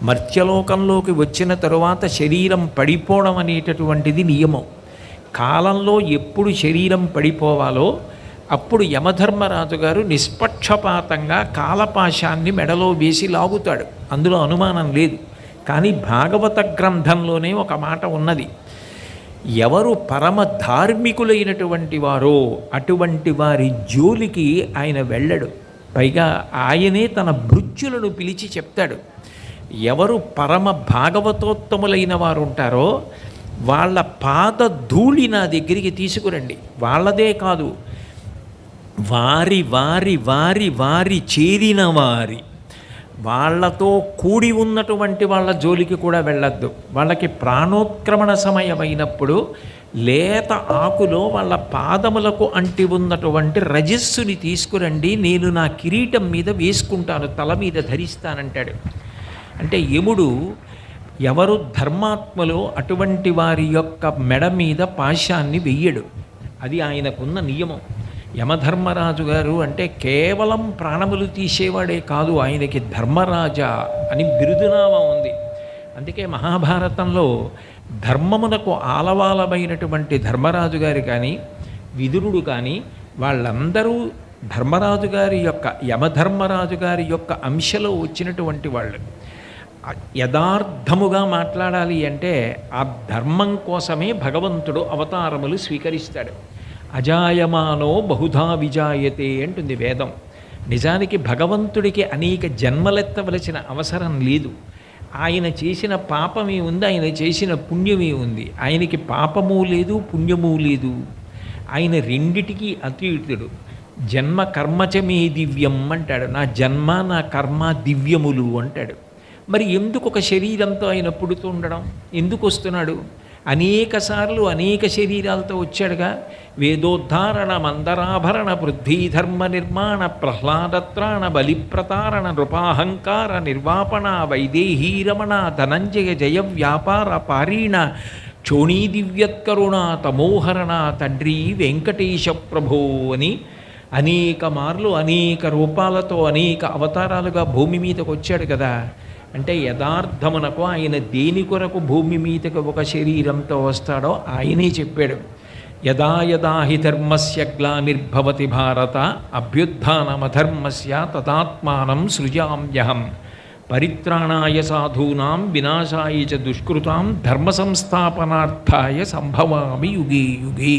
మర్త్యలోకంలోకి వచ్చిన తరువాత శరీరం పడిపోవడం అనేటటువంటిది నియమం. కాలంలో ఎప్పుడు శరీరం పడిపోవాలో అప్పుడు యమధర్మరాజు గారు నిష్పక్షపాతంగా కాలపాశాన్ని మెడలో వేసి లాగుతాడు, అందులో అనుమానం లేదు. కానీ భాగవత గ్రంథంలోనే ఒక మాట ఉన్నది, ఎవరు పరమ ధార్మికులైనటువంటి వారో అటువంటి వారి జోలికి ఆయన వెళ్ళడు. పైగా ఆయనే తన భృత్యులను పిలిచి చెప్తాడు, ఎవరు పరమ భాగవతోత్తములైన వారు ఉంటారో వాళ్ళ పాద ధూళి నా దగ్గరికి తీసుకురండి. వాళ్ళదే కాదు, వారి వారి వారి వారి చేరిన వారి వాళ్ళతో కూడి ఉన్నటువంటి వాళ్ళ జోలికి కూడా వెళ్ళొద్దు. వాళ్ళకి ప్రాణోత్క్రమణ సమయమైనప్పుడు లేత ఆకులో వాళ్ళ పాదములకు అంటి ఉన్నటువంటి రజస్సుని తీసుకురండి, నేను నా కిరీటం మీద వేసుకుంటాను, తల మీద ధరిస్తానంటాడు. అంటే యముడు ఎవరు ధర్మాత్మలో అటువంటి వారి యొక్క మెడ మీద పాశాన్ని వెయ్యడు. అది ఆయనకున్న నియమం. యమధర్మరాజు గారు అంటే కేవలం ప్రాణములు తీసేవాడే కాదు, ఆయనకి ధర్మరాజా అని బిరుదునామా ఉంది. అందుకే మహాభారతంలో ధర్మమునకు ఆలవాలమైనటువంటి ధర్మరాజు గారు కానీ విదురుడు కానీ వాళ్ళందరూ ధర్మరాజు గారి యొక్క యమధర్మరాజు గారి యొక్క అంశలో వచ్చినటువంటి వాళ్ళు. యథార్థముగా మాట్లాడాలి అంటే ఆ ధర్మం కోసమే భగవంతుడు అవతారములు స్వీకరిస్తాడు. అజాయమానో బహుధా విజాయతే అంటుంది వేదం. నిజానికి భగవంతుడికి అనేక జన్మలెత్తవలసిన అవసరం లేదు. ఆయన చేసిన పాపమే ఉంది, ఆయన చేసిన పుణ్యమే ఉంది. ఆయనకి పాపము లేదు, పుణ్యము లేదు. ఆయన రెండిటికీ అతీతుడు. జన్మ కర్మచమే దివ్యం అంటాడు, నా జన్మ నా కర్మ దివ్యములు అంటాడు. మరి ఎందుకు ఒక శరీరంతో ఆయన పుడుతూ ఉండడం, ఎందుకు వస్తున్నాడు? అనేక సార్లు అనేక శరీరాలతో వచ్చాడుగా. వేదోద్ధారణ మందరాభరణ పృథ్వీధర్మ నిర్మాణ ప్రహ్లాదత్రాణ బలిప్రతారణ నృపాహంకార నిర్వాపణ వైదేహీరమణ ధనంజయ జయ వ్యాపార పారీణ చోణీ దివ్యత్కరుణ తమోహరణ తండ్రి వెంకటేశ ప్రభో అని అనేక మార్లు అనేక రూపాలతో అనేక అవతారాలుగా భూమి మీదకు వచ్చాడు కదా. అంటే యథార్థమునకు ఆయన దేని కొరకు భూమి మీదకు ఒక శరీరంతో వస్తాడో ఆయనే చెప్పాడు. యదా యదా హి ధర్మస్య గ్లానిర్భవతి భారత అభ్యుత్థానమధర్మస్య తదాత్మానం సృజామ్యహం పరిత్రాణాయ సాధూనాం వినాశాయ చ దుష్కృతాం ధర్మ సంస్థాపనార్థాయ సంభవామి యుగే యుగే.